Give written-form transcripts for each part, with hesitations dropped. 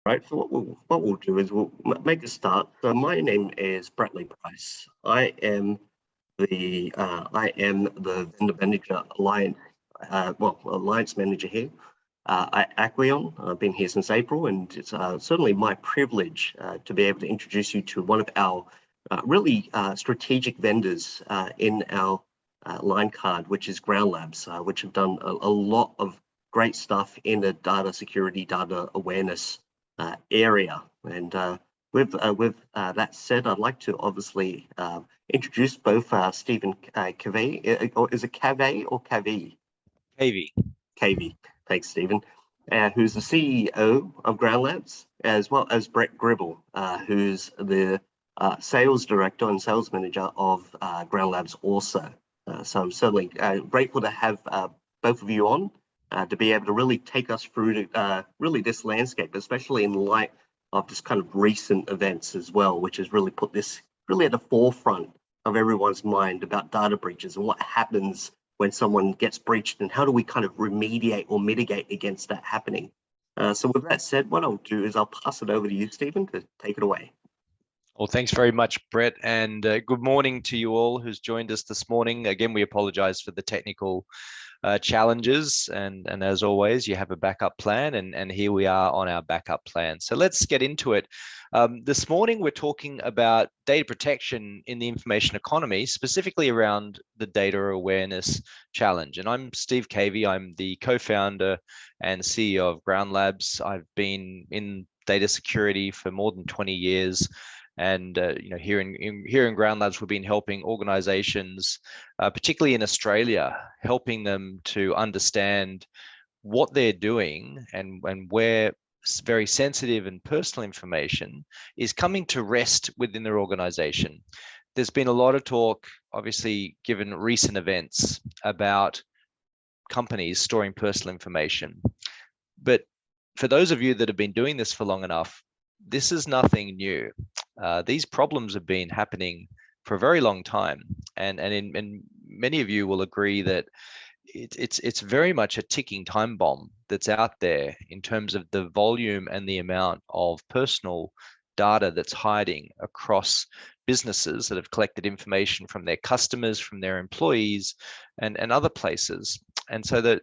Right. So what we'll do is we'll make a start. So my name is Bradley Price. I am the vendor manager alliance manager here at Aquion. I've been here since April, and it's certainly my privilege to be able to introduce you to one of our really strategic vendors in our line card, which is Ground Labs, which have done a lot of great stuff in the data security, data awareness area. And with that said, I'd like to obviously introduce both Stephen Cavey, or is it Cavey or Cavey? Heavy. Cavey, thanks, Stephen, who's the CEO of Ground Labs, as well as Brett Gribble, who's the sales director and sales manager of Ground Labs also. So I'm certainly grateful to have both of you on to be able to really take us through really this landscape, especially in light of this kind of recent events as well, which has really put this really at the forefront of everyone's mind about data breaches and what happens when someone gets breached and how do we kind of remediate or mitigate against that happening. So with that said, what I'll do is I'll pass it over to you, Stephen, to take it away. Well, thanks very much, Brett, and good morning to you all who's joined us this morning. Again, we apologize for the technical challenges, and as always, you have a backup plan, and here we are on our backup plan. So let's get into it. This morning, we're talking about data protection in the information economy, specifically around the data awareness challenge. And I'm Steve Cavey. I'm the co-founder and CEO of Ground Labs. I've been in data security for more than 20 years. And here in Ground Labs, we've been helping organizations, particularly in Australia, helping them to understand what they're doing and where very sensitive and personal information is coming to rest within their organization. There's been a lot of talk, obviously, given recent events, about companies storing personal information. But for those of you that have been doing this for long enough, this is nothing new. These problems have been happening for a very long time, and many of you will agree that it's very much a ticking time bomb that's out there in terms of the volume and the amount of personal data that's hiding across businesses that have collected information from their customers, from their employees, and other places. And so the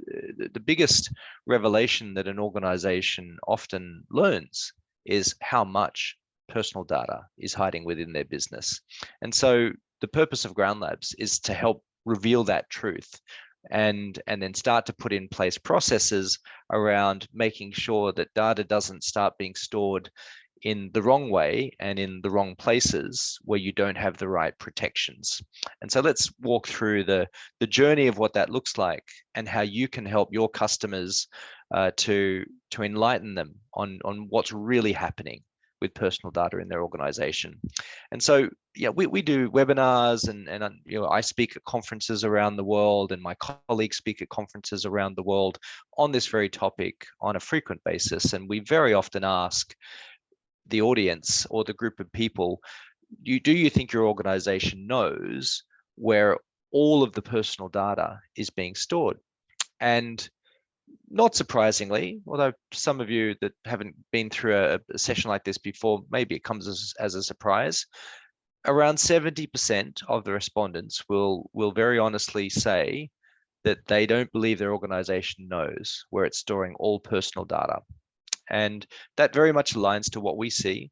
biggest revelation that an organization often learns is how much personal data is hiding within their business. And so the purpose of Ground Labs is to help reveal that truth and then start to put in place processes around making sure that data doesn't start being stored in the wrong way and in the wrong places where you don't have the right protections. And so let's walk through the journey of what that looks like and how you can help your customers to enlighten them on what's really happening with personal data in their organization. And so, yeah, we do webinars and I speak at conferences around the world, and my colleagues speak at conferences around the world on this very topic on a frequent basis. And we very often ask the audience or the group of people, do you think your organization knows where all of the personal data is being stored? And not surprisingly, although some of you that haven't been through a session like this before, maybe it comes as a surprise, around 70% of the respondents will very honestly say that they don't believe their organization knows where it's storing all personal data. And that very much aligns to what we see.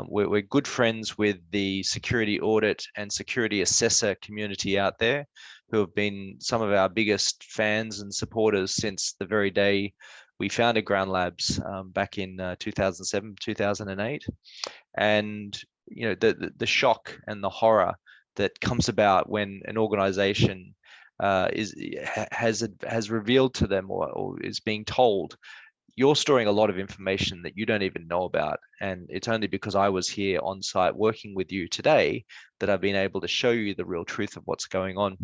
We're good friends with the security audit and security assessor community out there, who have been some of our biggest fans and supporters since the very day we founded Ground Labs back in 2007, 2008. And the shock and the horror that comes about when an organization has revealed to them or is being told, you're storing a lot of information that you don't even know about. And it's only because I was here on site working with you today that I've been able to show you the real truth of what's going on.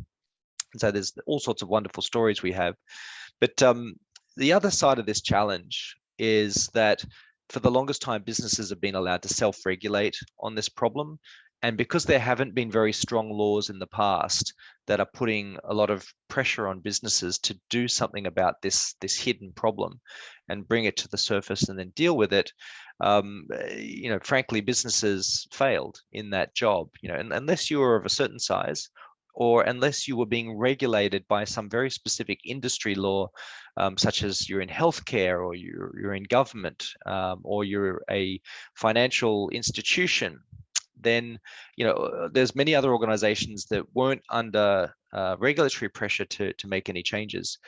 And so there's all sorts of wonderful stories we have. But the other side of this challenge is that for the longest time, businesses have been allowed to self-regulate on this problem. And because there haven't been very strong laws in the past that are putting a lot of pressure on businesses to do something about this hidden problem and bring it to the surface and then deal with it, frankly, businesses failed in that job. And unless you were of a certain size, or unless you were being regulated by some very specific industry law, such as you're in healthcare, or you're in government, or you're a financial institution, then there's many other organizations that weren't under regulatory pressure to make any changes.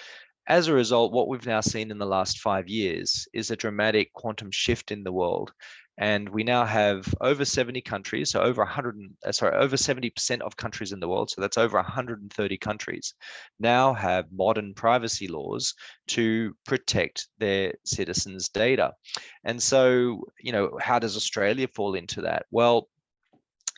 As a result, what we've now seen in the last 5 years is a dramatic quantum shift in the world. And we now have over 70 countries, so over 70% of countries in the world, so that's over 130 countries, now have modern privacy laws to protect their citizens' data. And so, how does Australia fall into that? Well,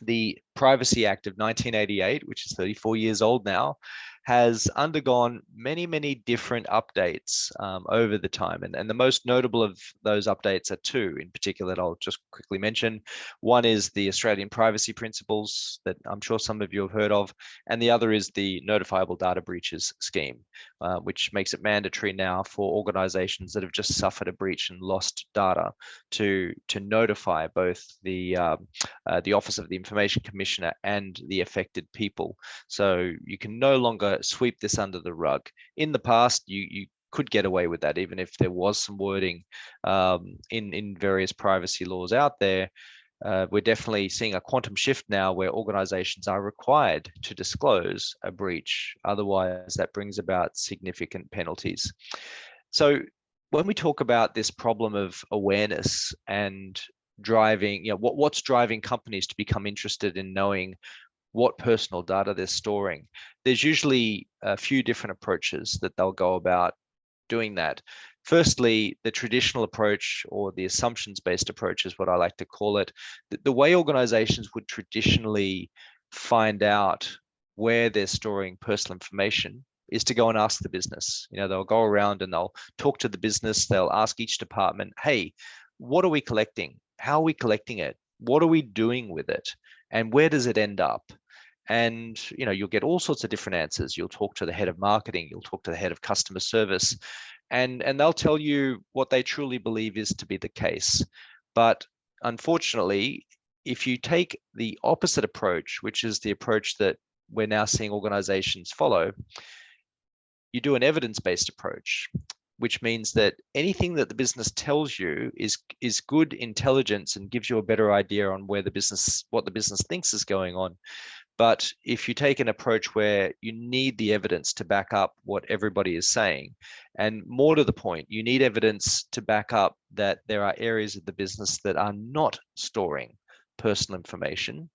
the Privacy Act of 1988, which is 34 years old now, has undergone many, many different updates over the time. And the most notable of those updates are two in particular that I'll just quickly mention. One is the Australian Privacy Principles that I'm sure some of you have heard of, and the other is the Notifiable Data Breaches Scheme, which makes it mandatory now for organizations that have just suffered a breach and lost data to notify both the Office of the Information Commissioner and the affected people. So you can no longer sweep this under the rug. In the past, you could get away with that, even if there was some wording in various privacy laws out there. We're definitely seeing a quantum shift now where organizations are required to disclose a breach. Otherwise, that brings about significant penalties. So when we talk about this problem of awareness and driving, what's driving companies to become interested in knowing what personal data they're storing, there's usually a few different approaches that they'll go about doing that. Firstly, the traditional approach, or the assumptions-based approach is what I like to call it. The way organizations would traditionally find out where they're storing personal information is to go and ask the business. They'll go around and they'll talk to the business. They'll ask each department, hey, what are we collecting? How are we collecting it? What are we doing with it? And where does it end up? And you'll get all sorts of different answers. You'll talk to the head of marketing, you'll talk to the head of customer service, and they'll tell you what they truly believe is to be the case. But unfortunately, if you take the opposite approach, which is the approach that we're now seeing organizations follow, you do an evidence-based approach, which means that anything that the business tells you is good intelligence and gives you a better idea on what the business thinks is going on. But if you take an approach where you need the evidence to back up what everybody is saying, and more to the point, you need evidence to back up that there are areas of the business that are not storing personal information,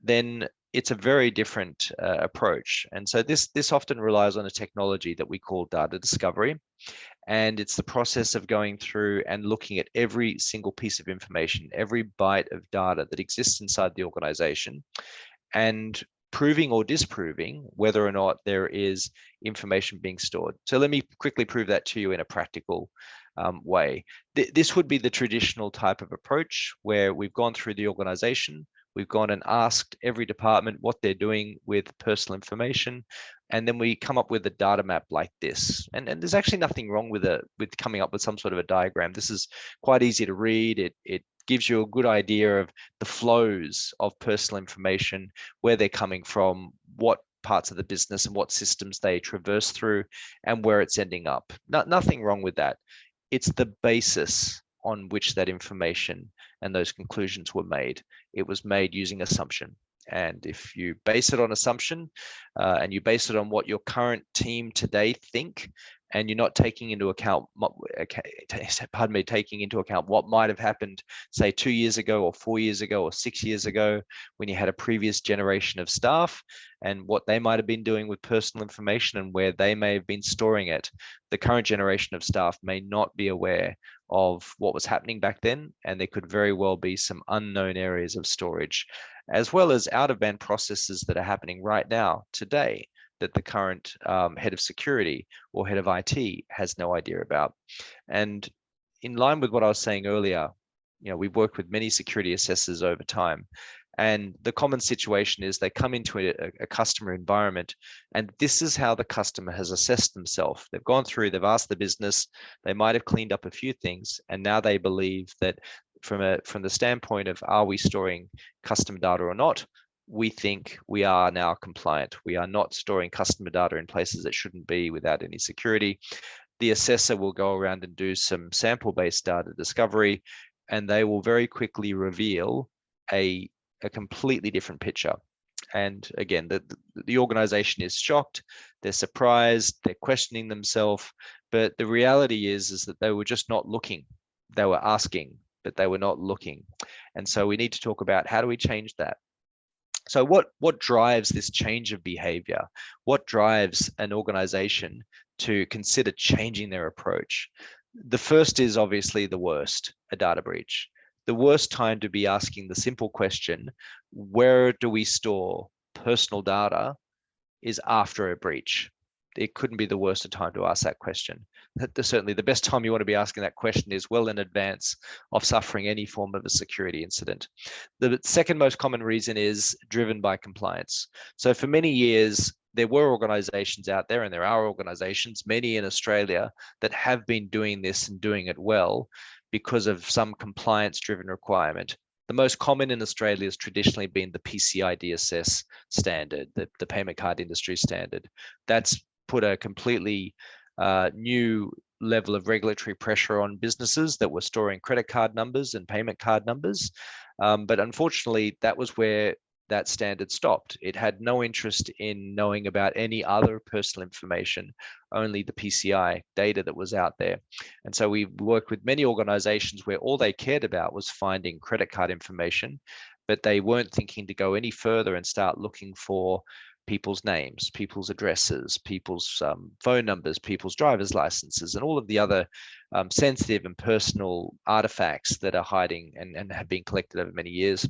then it's a very different approach. And so this often relies on a technology that we call data discovery. And it's the process of going through and looking at every single piece of information, every byte of data that exists inside the organization, and proving or disproving whether or not there is information being stored. So let me quickly prove that to you in a practical way. This would be the traditional type of approach where we've gone through the organization, we've gone and asked every department what they're doing with personal information, and then we come up with a data map like this. And there's actually nothing wrong with coming up with some sort of a diagram. This is quite easy to read. It gives you a good idea of the flows of personal information, where they're coming from, what parts of the business and what systems they traverse through, and where it's ending up. Nothing wrong with that. It's the basis on which that information and those conclusions were made. It was made using assumption. And if you base it on assumption, and you base it on what your current team today think, and you're not taking into account, taking into account what might have happened, say 2 years ago or 4 years ago or 6 years ago, when you had a previous generation of staff and what they might have been doing with personal information and where they may have been storing it, the current generation of staff may not be aware of what was happening back then, and there could very well be some unknown areas of storage, as well as out-of-band processes that are happening right now, today, that the current head of security or head of IT has no idea about. And in line with what I was saying earlier, we've worked with many security assessors over time, And the common situation is they come into a customer environment, and this is how the customer has assessed themselves. They've gone through, they've asked the business, they might have cleaned up a few things, and now they believe that from the standpoint of, are we storing customer data or not? We think we are now compliant. We are not storing customer data in places that shouldn't be without any security. The assessor will go around and do some sample-based data discovery, and they will very quickly reveal a completely different picture. And again, the organization is shocked, they're surprised, they're questioning themselves, but the reality is that they were just not looking. They were asking, but they were not looking. And so we need to talk about, how do we change that? So what drives this change of behavior? What drives an organization to consider changing their approach? The first is obviously the worst, a data breach. The worst time to be asking the simple question, where do we store personal data, is after a breach. It couldn't be the worst time to ask that question. Certainly the best time you want to be asking that question is well in advance of suffering any form of a security incident. The second most common reason is driven by compliance. So for many years, there were organizations out there, and there are organizations, many in Australia, that have been doing this and doing it well because of some compliance-driven requirement. The most common in Australia has traditionally been the PCI DSS standard, the payment card industry standard. That's put a completely new level of regulatory pressure on businesses that were storing credit card numbers and payment card numbers. But unfortunately, that was where that standard stopped. It had no interest in knowing about any other personal information, only the PCI data that was out there. And so we worked with many organizations where all they cared about was finding credit card information, but they weren't thinking to go any further and start looking for people's names, people's addresses, people's phone numbers, people's driver's licenses, and all of the other sensitive and personal artifacts that are hiding and have been collected over many years.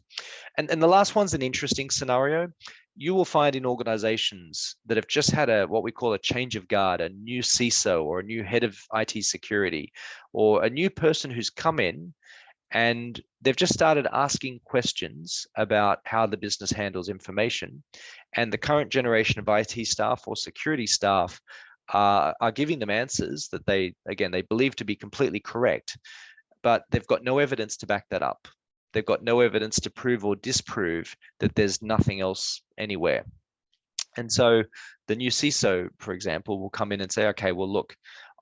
And the last one's an interesting scenario. You will find in organizations that have just had what we call a change of guard, a new CISO or a new head of IT security, or a new person who's come in, and they've just started asking questions about how the business handles information. And the current generation of IT staff or security staff are giving them answers that they believe to be completely correct, but they've got no evidence to back that up. They've got no evidence to prove or disprove that there's nothing else anywhere. And so the new CISO, for example, will come in and say, okay, well, look,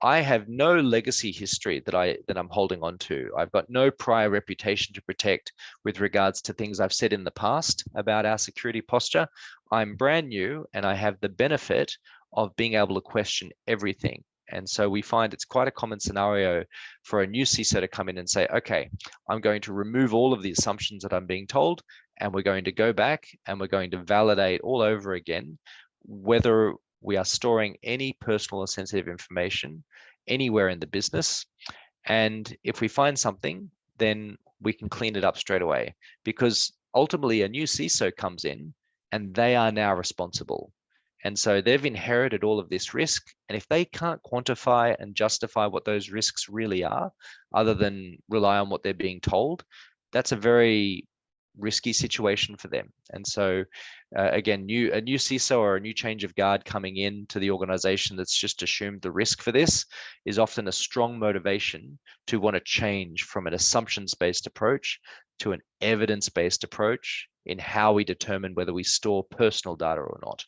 I have no legacy history that I'm holding on to. I've got no prior reputation to protect with regards to things I've said in the past about our security posture. I'm brand new, and I have the benefit of being able to question everything. And so we find it's quite a common scenario for a new CISO to come in and say, okay, I'm going to remove all of the assumptions that I'm being told, and we're going to go back and we're going to validate all over again whether we are storing any personal or sensitive information anywhere in the business. And if we find something, then we can clean it up straight away, because ultimately a new CISO comes in and they are now responsible. And so they've inherited all of this risk. And if they can't quantify and justify what those risks really are, other than rely on what they're being told, that's a very risky situation for them. And so again, a new CISO or a new change of guard coming in to the organization that's just assumed the risk for this is often a strong motivation to want to change from an assumptions-based approach to an evidence-based approach in how we determine whether we store personal data or not.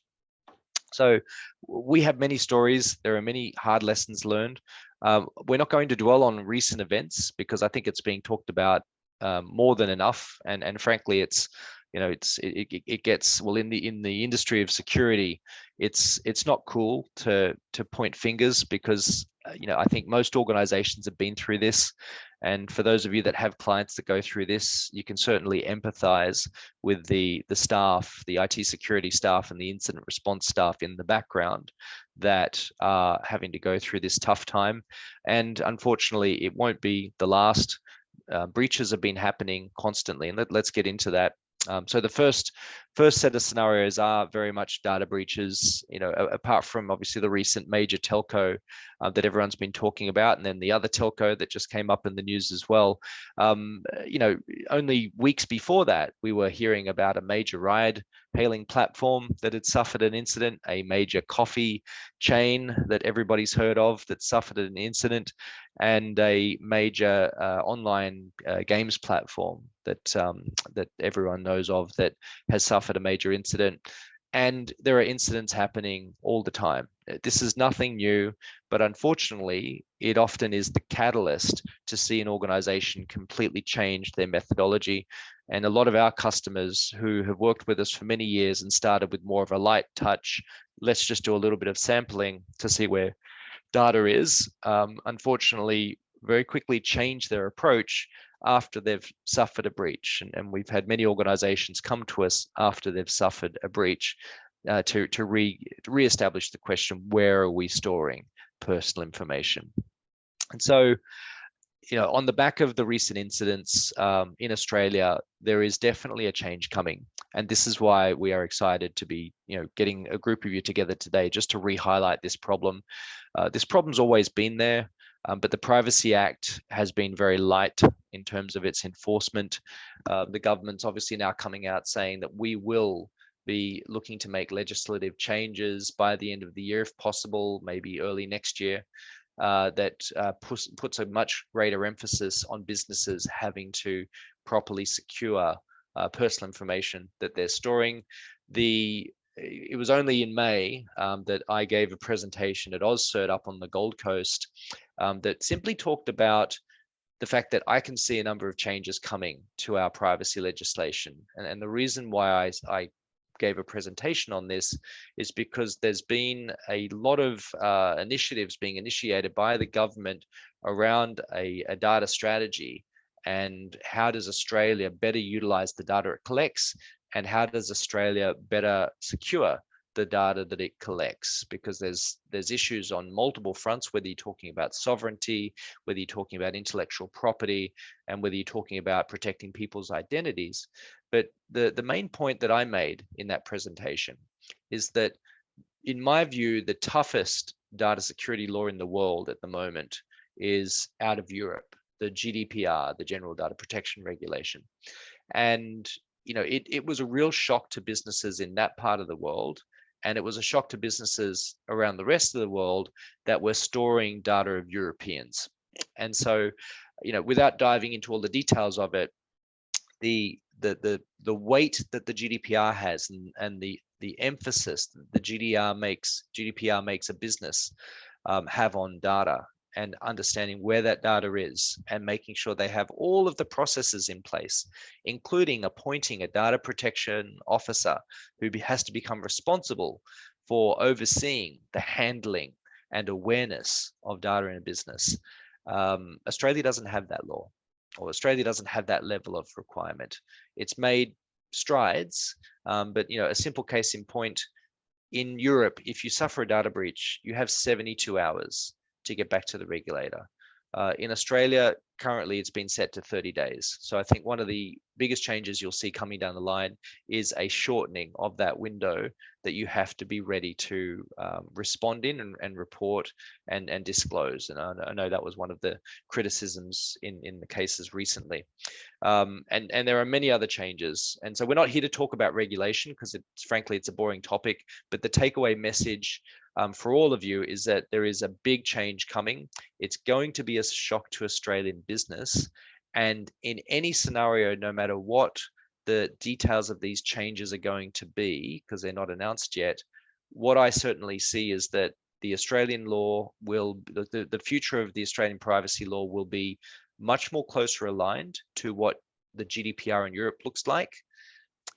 So we have many stories. There are many hard lessons learned. We're not going to dwell on recent events because I think it's being talked about more than enough. And frankly, it gets, well, in the industry of security, it's not cool to point fingers, because I think most organizations have been through this. And for those of you that have clients that go through this, you can certainly empathize with the staff, the IT security staff and the incident response staff in the background that are having to go through this tough time. And unfortunately, it won't be the last. Breaches have been happening constantly, and let's get into that. So the first set of scenarios are very much data breaches, apart from obviously the recent major telco that everyone's been talking about, and then the other telco that just came up in the news as well. Only weeks before that, we were hearing about a major ride-hailing platform that had suffered an incident, a major coffee chain that everybody's heard of that suffered an incident, and a major online games platform that everyone knows of that has suffered a major incident. And there are incidents happening all the time. This is nothing new, but unfortunately, it often is the catalyst to see an organization completely change their methodology. And a lot of our customers who have worked with us for many years and started with more of a light touch, let's just do a little bit of sampling to see where data is, unfortunately, very quickly change their approach after they've suffered a breach. And we've had many organizations come to us after they've suffered a breach to reestablish the question, where are we storing personal information? And so, on the back of the recent incidents in Australia, there is definitely a change coming. And this is why we are excited to be, getting a group of you together today just to re-highlight this problem. This problem's always been there, but the Privacy Act has been very light in terms of its enforcement. The government's obviously now coming out saying that we will be looking to make legislative changes by the end of the year, if possible, maybe early next year. That puts a much greater emphasis on businesses having to properly secure personal information that they're storing. It was only in May that I gave a presentation at AusCert up on the Gold Coast that simply talked about the fact that I can see a number of changes coming to our privacy legislation. And the reason why I gave a presentation on this is because there's been a lot of initiatives being initiated by the government around a data strategy, and how does Australia better utilize the data it collects, and how does Australia better secure the data that it collects, because there's issues on multiple fronts, whether you're talking about sovereignty, whether you're talking about intellectual property, and whether you're talking about protecting people's identities. But the main point that I made in that presentation is that, in my view, the toughest data security law in the world at the moment is out of Europe, the GDPR, the General Data Protection Regulation. And it was a real shock to businesses in that part of the world. And it was a shock to businesses around the rest of the world that were storing data of Europeans. And so, without diving into all the details of it, the weight that the GDPR has, and the emphasis that the GDPR makes a business have on data, and understanding where that data is, and making sure they have all of the processes in place, including appointing a data protection officer who has to become responsible for overseeing the handling and awareness of data in a business. Australia doesn't have that law, or Australia doesn't have that level of requirement. It's made strides, but a simple case in point, in Europe, if you suffer a data breach, you have 72 hours to get back to the regulator. In Australia, currently it's been set to 30 days. So I think one of the biggest changes you'll see coming down the line is a shortening of that window that you have to be ready to respond in and report and disclose. And I know that was one of the criticisms in the cases recently. And there are many other changes. And so we're not here to talk about regulation, because frankly, it's a boring topic. But the takeaway message for all of you is that there is a big change coming. It's going to be a shock to Australian business. And in any scenario, no matter what the details of these changes are going to be, because they're not announced yet, what I certainly see is that the Australian law the future of the Australian privacy law will be much more closer aligned to what the GDPR in Europe looks like.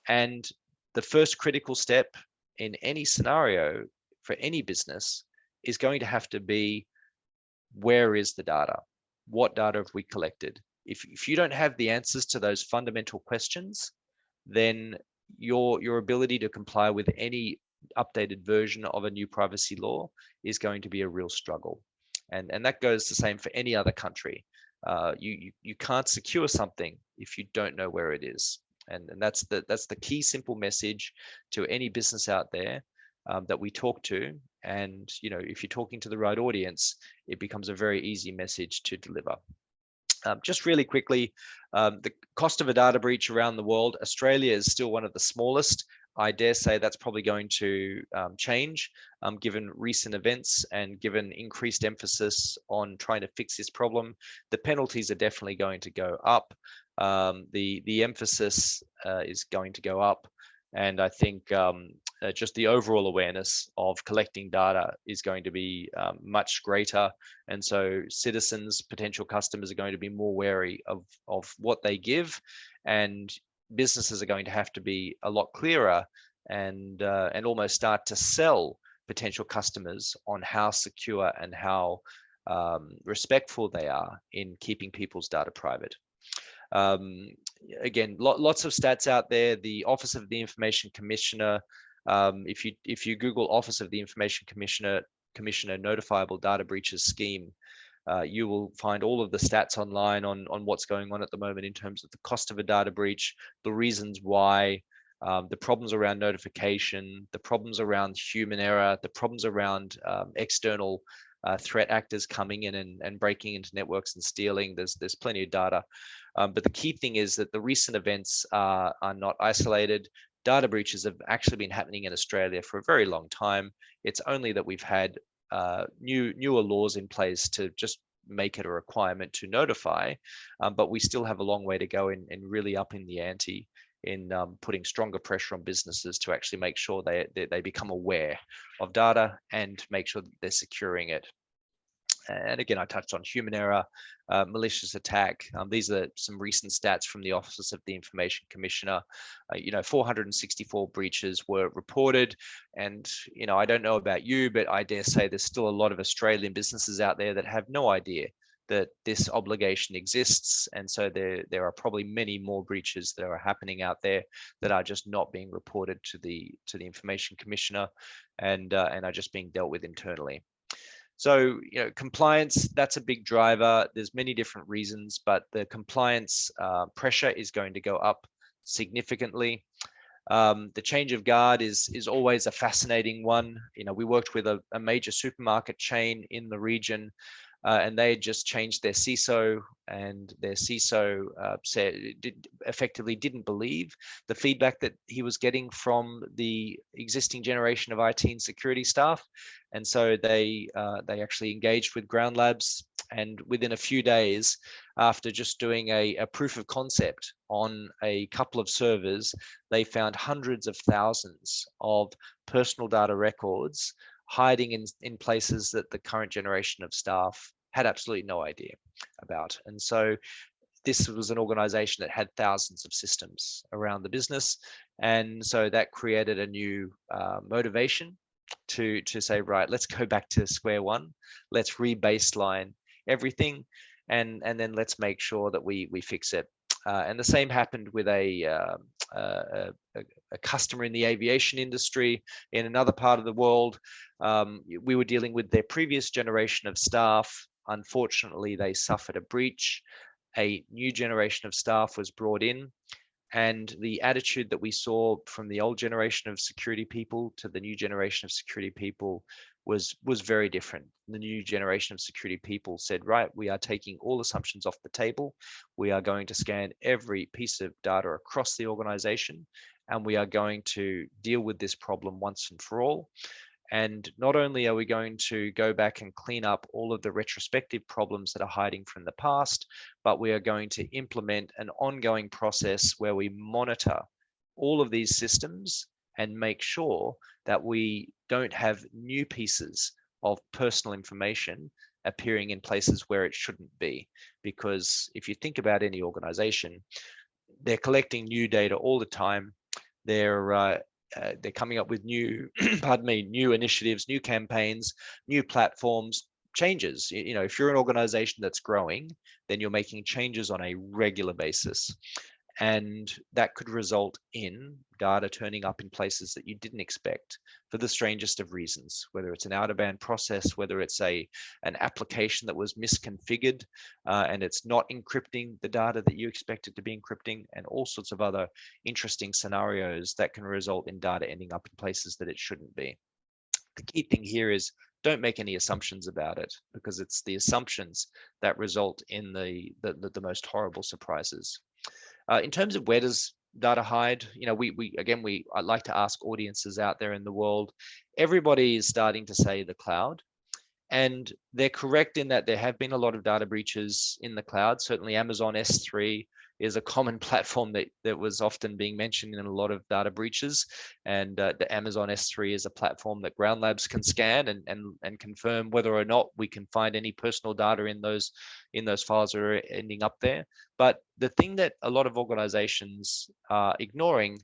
And the first critical step in any scenario for any business is going to have to be, where is the data? What data have we collected? If you don't have the answers to those fundamental questions, then your ability to comply with any updated version of a new privacy law is going to be a real struggle. And that goes the same for any other country. You can't secure something if you don't know where it is. And that's the key simple message to any business out there that we talk to. And if you're talking to the right audience, it becomes a very easy message to deliver. Just really quickly, the cost of a data breach around the world, Australia is still one of the smallest. I dare say that's probably going to change given recent events and given increased emphasis on trying to fix this problem. The penalties are definitely going to go up. The emphasis is going to go up. And I think just the overall awareness of collecting data is going to be much greater. And so citizens, potential customers are going to be more wary of what they give, and businesses are going to have to be a lot clearer and almost start to sell potential customers on how secure and how respectful they are in keeping people's data private. Again, lots of stats out there. The Office of the Information Commissioner, if you Google Office of the Information Commissioner notifiable data breaches scheme, you will find all of the stats online on what's going on at the moment in terms of the cost of a data breach, the reasons why, the problems around notification, the problems around human error, the problems around external threat actors coming in and breaking into networks and stealing. There's plenty of data. But the key thing is that the recent events are not isolated. Data breaches have actually been happening in Australia for a very long time. It's only that we've had newer laws in place to just make it a requirement to notify, but we still have a long way to go in really upping the ante in putting stronger pressure on businesses to actually make sure they become aware of data and make sure that they're securing it. And again, I touched on human error, malicious attack. These are some recent stats from the Office of the Information Commissioner. 464 breaches were reported. And, I don't know about you, but I dare say there's still a lot of Australian businesses out there that have no idea that this obligation exists. And so there are probably many more breaches that are happening out there that are just not being reported to the Information Commissioner and are just being dealt with internally. So, compliance, that's a big driver. There's many different reasons, but the compliance pressure is going to go up significantly. The change of guard is always a fascinating one. We worked with a major supermarket chain in the region, and they had just changed their CISO, and their CISO effectively didn't believe the feedback that he was getting from the existing generation of IT and security staff. And so they actually engaged with Ground Labs, and within a few days, after just doing a proof of concept on a couple of servers, they found hundreds of thousands of personal data records hiding in places that the current generation of staff had absolutely no idea about. And so this was an organization that had thousands of systems around the business. And so that created a new motivation to say, right, let's go back to square one. Let's re-baseline everything. And then let's make sure that we fix it. And the same happened with a customer in the aviation industry in another part of the world. We were dealing with their previous generation of staff. Unfortunately, they suffered a breach. A new generation of staff was brought in, and the attitude that we saw from the old generation of security people to the new generation of security people was very different. The new generation of security people said, right, we are taking all assumptions off the table. We are going to scan every piece of data across the organization, and we are going to deal with this problem once and for all. And not only are we going to go back and clean up all of the retrospective problems that are hiding from the past, but we are going to implement an ongoing process where we monitor all of these systems and make sure that we don't have new pieces of personal information appearing in places where it shouldn't be. Because if you think about any organization, they're collecting new data all the time. They're coming up with new, new initiatives, new campaigns, new platforms, changes. If you're an organization that's growing, then you're making changes on a regular basis. And that could result in data turning up in places that you didn't expect for the strangest of reasons, whether it's an out-of-band process, whether it's an application that was misconfigured and it's not encrypting the data that you expect it to be encrypting, and all sorts of other interesting scenarios that can result in data ending up in places that it shouldn't be. The key thing here is don't make any assumptions about it, because it's the assumptions that result in the most horrible surprises. In terms of where does data hide, I like to ask audiences out there in the world. Everybody is starting to say the cloud, and they're correct in that there have been a lot of data breaches in the cloud. Certainly Amazon S3 is a common platform that was often being mentioned in a lot of data breaches. And the Amazon S3 is a platform that Ground Labs can scan and confirm whether or not we can find any personal data in those files that are ending up there. But the thing that a lot of organizations are ignoring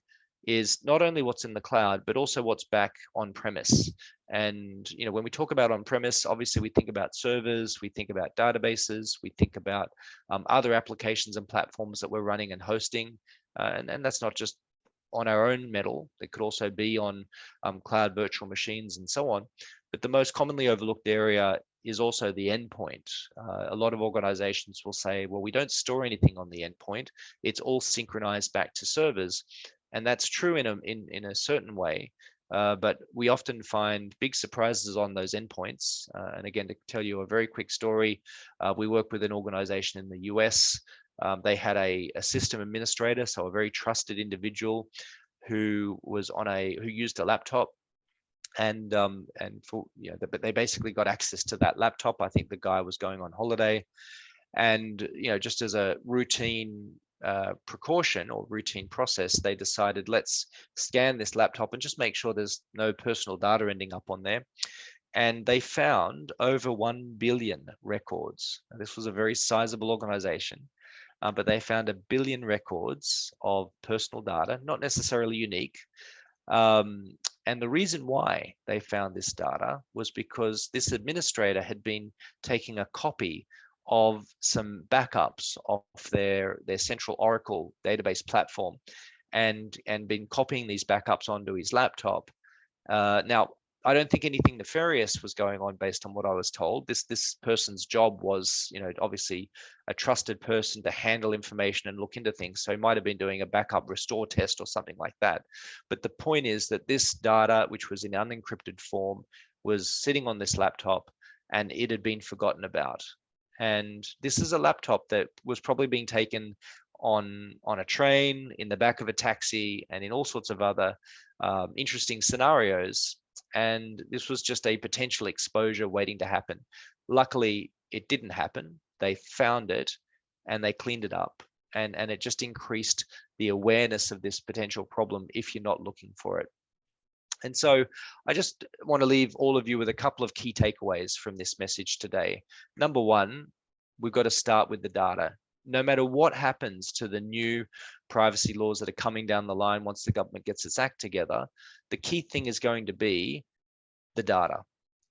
is not only what's in the cloud, but also what's back on premise. And when we talk about on-premise, obviously we think about servers, we think about databases, we think about other applications and platforms that we're running and hosting. And that's not just on our own metal. It could also be on cloud virtual machines and so on. But the most commonly overlooked area is also the endpoint. A lot of organizations will say, well, we don't store anything on the endpoint. It's all synchronized back to servers. And that's true in a certain way. But we often find big surprises on those endpoints. And again, to tell you a very quick story, we work with an organization in the US. They had a system administrator, so a very trusted individual who used a laptop, but they basically got access to that laptop. I think the guy was going on holiday, and just as a routine precaution or routine process, they decided, let's scan this laptop and just make sure there's no personal data ending up on there. And they found over 1 billion records. Now, this was a very sizable organization, but they found 1 billion records of personal data, not necessarily unique. And the reason why they found this data was because this administrator had been taking a copy of some backups of their central Oracle database platform and been copying these backups onto his laptop. Now, I don't think anything nefarious was going on based on what I was told. This person's job was, obviously a trusted person to handle information and look into things. So he might have been doing a backup restore test or something like that. But the point is that this data, which was in unencrypted form, was sitting on this laptop and it had been forgotten about. And this is a laptop that was probably being taken on a train, in the back of a taxi, and in all sorts of other interesting scenarios. And this was just a potential exposure waiting to happen. Luckily, it didn't happen. They found it and they cleaned it up. And it just increased the awareness of this potential problem if you're not looking for it. And so I just want to leave all of you with a couple of key takeaways from this message today. Number one, we've got to start with the data. No matter what happens to the new privacy laws that are coming down the line once the government gets its act together, the key thing is going to be the data.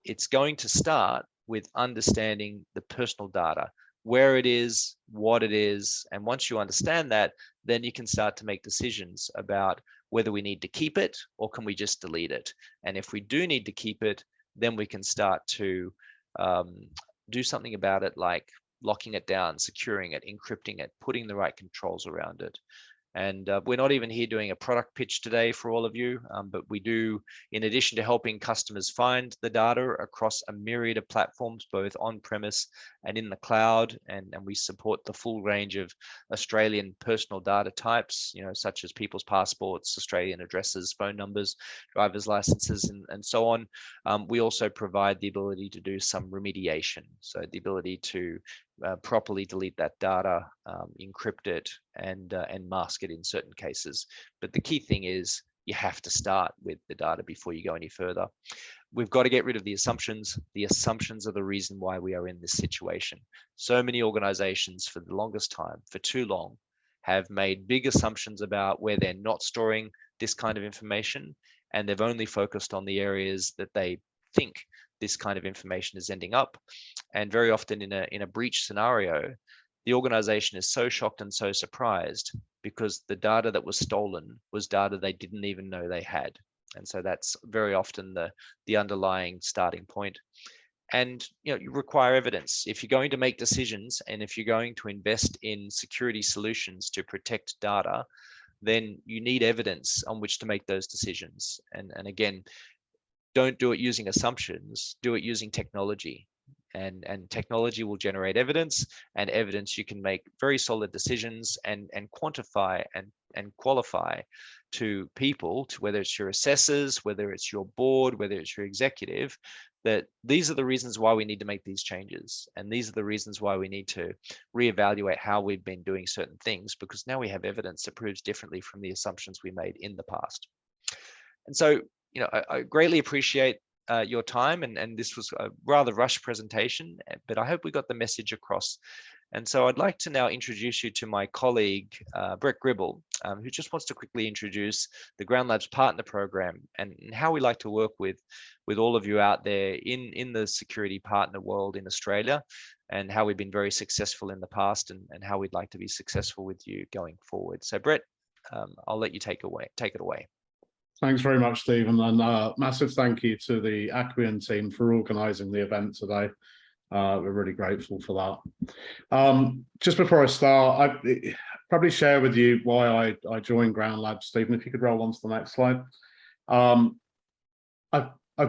It's going to start with understanding the personal data, where it is, what it is. And once you understand that, then you can start to make decisions about whether we need to keep it or can we just delete it. And if we do need to keep it, then we can start to do something about it, like locking it down, securing it, encrypting it, putting the right controls around it. And we're not even here doing a product pitch today for all of you, but we do, in addition to helping customers find the data across a myriad of platforms, both on-premise and in the cloud, and we support the full range of Australian personal data types, such as people's passports, Australian addresses, phone numbers, driver's licenses, and so on. We also provide the ability to do some remediation, so the ability to properly delete that data, encrypt it, and mask it in certain cases. But the key thing is you have to start with the data before you go any further. We've got to get rid of the assumptions. The assumptions are the reason why we are in this situation. So many organizations for the longest time, for too long, have made big assumptions about where they're not storing this kind of information, and they've only focused on the areas that they think this kind of information is ending up. And very often in a breach scenario, the organization is so shocked and so surprised because the data that was stolen was data they didn't even know they had. And so that's very often the underlying starting point. And you require evidence. If you're going to make decisions and if you're going to invest in security solutions to protect data, then you need evidence on which to make those decisions. And again, don't do it using assumptions, do it using technology. And technology will generate evidence, and evidence you can make very solid decisions and quantify and qualify to people, to whether it's your assessors, whether it's your board, whether it's your executive, that these are the reasons why we need to make these changes. And these are the reasons why we need to reevaluate how we've been doing certain things, because now we have evidence that proves differently from the assumptions we made in the past. And so, I greatly appreciate your time, and this was a rather rushed presentation, but I hope we got the message across. And so I'd like to now introduce you to my colleague, Brett Gribble, who just wants to quickly introduce the Ground Labs Partner Program and how we like to work with all of you out there in the security partner world in Australia, and how we've been very successful in the past, and how we'd like to be successful with you going forward. So Brett, I'll let you take it away. Thanks very much, Stephen, and massive thank you to the Aquion team for organising the event today. We're really grateful for that. Just before I start, I probably share with you why I joined Ground Labs. Stephen, if you could roll on to the next slide. I've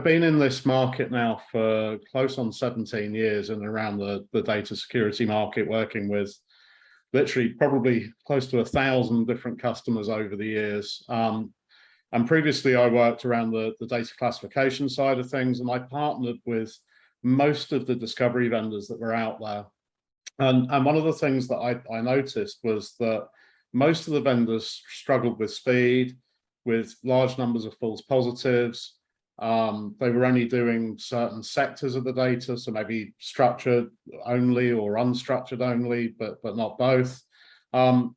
been in this market now for close on 17 years and around the data security market, working with literally probably close to 1,000 different customers over the years. And previously I worked around the data classification side of things, and I partnered with most of the discovery vendors that were out there. And one of the things that I noticed was that most of the vendors struggled with speed, with large numbers of false positives. They were only doing certain sectors of the data, so maybe structured only or unstructured only, but not both. And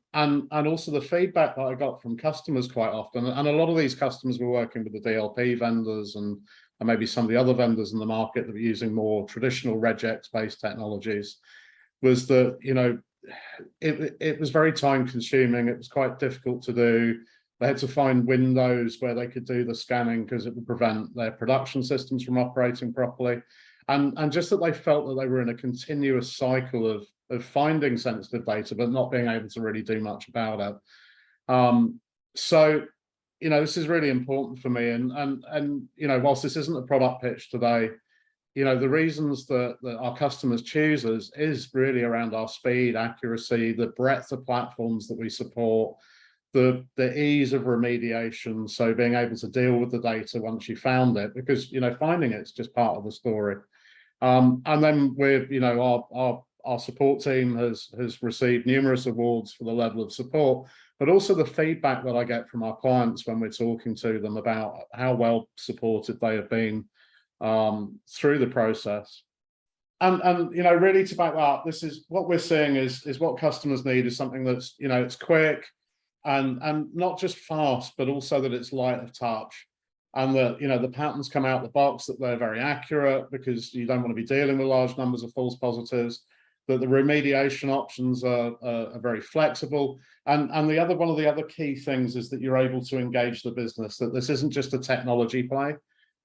also the feedback that I got from customers quite often, and a lot of these customers were working with the DLP vendors and maybe some of the other vendors in the market that were using more traditional regex-based technologies, was that, it was very time consuming. It was quite difficult to do. They had to find windows where they could do the scanning because it would prevent their production systems from operating properly. And just that they felt that they were in a continuous cycle of finding sensitive data, but not being able to really do much about it. So, this is really important for me. And whilst this isn't a product pitch today, the reasons that our customers choose us is really around our speed, accuracy, the breadth of platforms that we support, the ease of remediation. So being able to deal with the data once you found it, because, finding it's just part of the story. And then our support team has received numerous awards for the level of support, but also the feedback that I get from our clients when we're talking to them about how well supported they have been through the process. And really to back that up, this is what we're seeing is what customers need is something that's, it's quick and not just fast, but also that it's light of touch. And that, the patterns come out the box, that they're very accurate because you don't want to be dealing with large numbers of false positives, that the remediation options are very flexible. And one of the other key things is that you're able to engage the business, that this isn't just a technology play,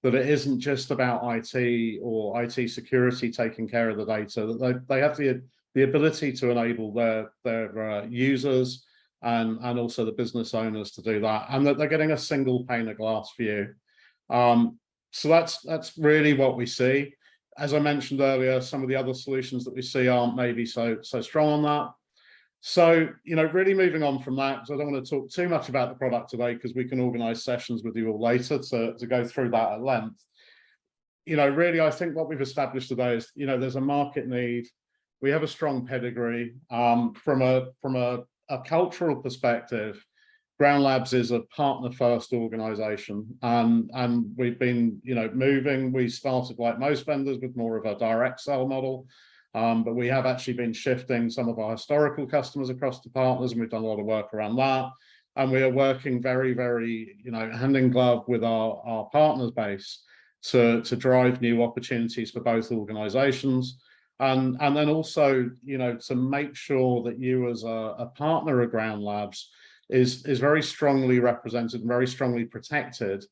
that it isn't just about IT or IT security taking care of the data, that they have the ability to enable their users and also the business owners to do that, and that they're getting a single pane of glass view. So that's really what we see. As I mentioned earlier, some of the other solutions that we see aren't maybe so strong on that. So, really moving on from that, because I don't want to talk too much about the product today, because we can organize sessions with you all later to go through that at length. Really, I think what we've established today is, there's a market need. We have a strong pedigree. From a cultural perspective, Ground Labs is a partner-first organization, and we've been, moving. We started, like most vendors, with more of a direct sell model, but we have actually been shifting some of our historical customers across to partners, and we've done a lot of work around that. And we are working very, very, hand in glove with our partners base to drive new opportunities for both organizations. And then also, you know, to make sure that you as a partner of Ground Labs is very strongly represented and very strongly protected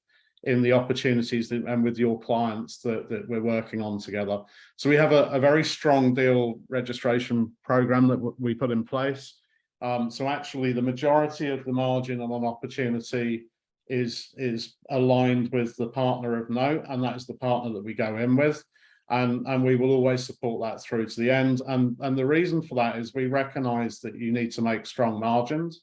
in the opportunities that, and with your clients that we're working on together. So we have a very strong deal registration program that we put in place. So actually the majority of the margin on an opportunity is aligned with the partner of note, and that is the partner that we go in with. And we will always support that through to the end. And the reason for that is we recognize that you need to make strong margins,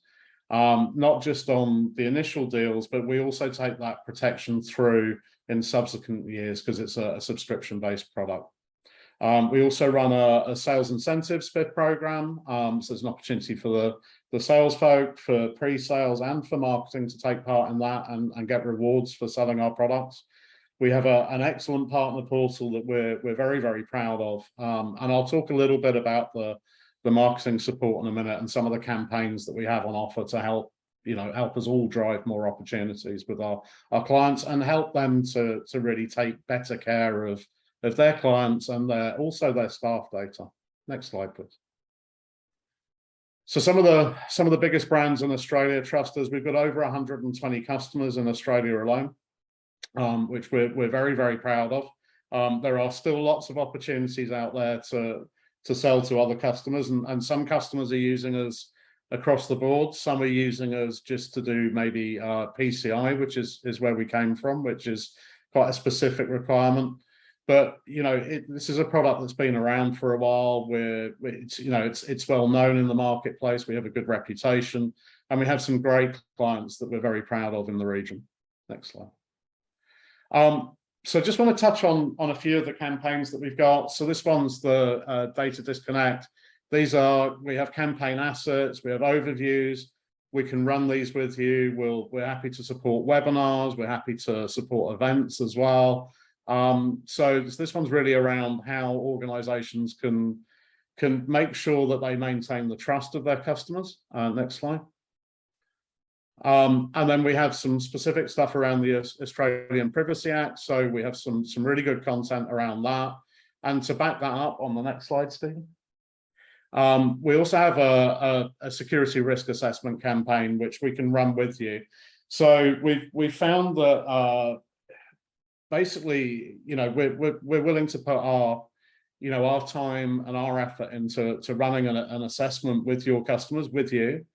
not just on the initial deals, but we also take that protection through in subsequent years because it's a subscription-based product. We also run a sales incentive split program. So there's an opportunity for the sales folk, for pre-sales and for marketing to take part in that and get rewards for selling our products. We have an excellent partner portal that we're very, very proud of. And I'll talk a little bit about the marketing support in a minute and some of the campaigns that we have on offer to help, you know, help us all drive more opportunities with our clients and help them to really take better care of their clients and also their staff data. Next slide, please. So some of the biggest brands in Australia trust us. We've got over 120 customers in Australia alone, which we're very, very proud of. There are still lots of opportunities out there to sell to other customers, and some customers are using us across the board. Some are using us just to do maybe PCI, which is where we came from, which is quite a specific requirement. But you know, this is a product that's been around for a while. It's well known in the marketplace. We have a good reputation, and we have some great clients that we're very proud of in the region. Next slide. So just want to touch on a few of the campaigns that we've got. So this one's the data disconnect. We have campaign assets, we have overviews. We can run these with you. We're happy to support webinars. We're happy to support events as well. So this one's really around how organizations can make sure that they maintain the trust of their customers. Next slide. And then we have some specific stuff around the Australian Privacy Act. So we have some really good content around that. And to back that up on the next slide, Stephen, we also have a security risk assessment campaign, which we can run with you. So we found that basically, you know, we're willing to put our time and our effort into running an assessment with your customers, with you.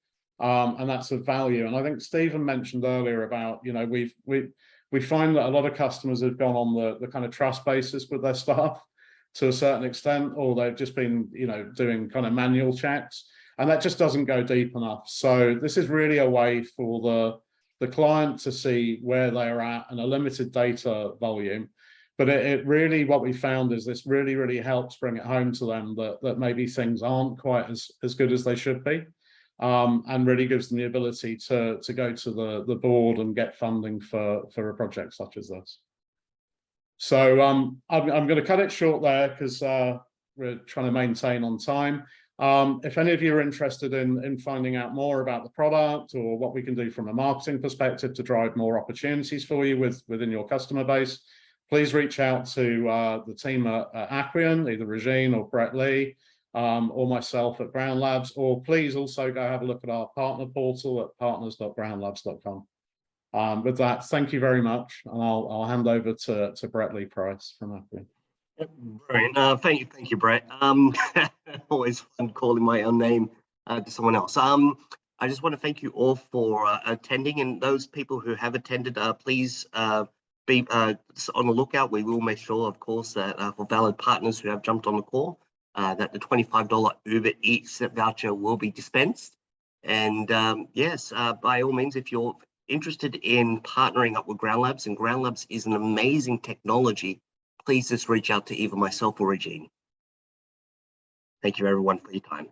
And that's of value. And I think Stephen mentioned earlier about, you know, we find that a lot of customers have gone on the kind of trust basis with their staff to a certain extent, or they've just been, you know, doing kind of manual checks, and that just doesn't go deep enough. So this is really a way for the client to see where they're at and a limited data volume. But it really, what we found is this really, really helps bring it home to them that maybe things aren't quite as good as they should be. And really gives them the ability to go to the board and get funding for a project such as this. So I'm going to cut it short there because we're trying to maintain on time. If any of you are interested in finding out more about the product or what we can do from a marketing perspective to drive more opportunities for you within your customer base, please reach out to the team at Aquion, either Regine or Brett Lee, or myself at Ground Labs, or please also go have a look at our partner portal at partners.groundlabs.com. With that, thank you very much, and I'll hand over to Brett Lee Price from Aquion. Brilliant. Thank you, Brett. Always fun calling my own name to someone else. I just want to thank you all for attending, and those people who have attended, please be on the lookout. We will make sure, of course, that for valid partners who have jumped on the call, that the $25 Uber Eats voucher will be dispensed. And yes, by all means, if you're interested in partnering up with Ground Labs, and Ground Labs is an amazing technology, please just reach out to either myself or Regine. Thank you, everyone, for your time.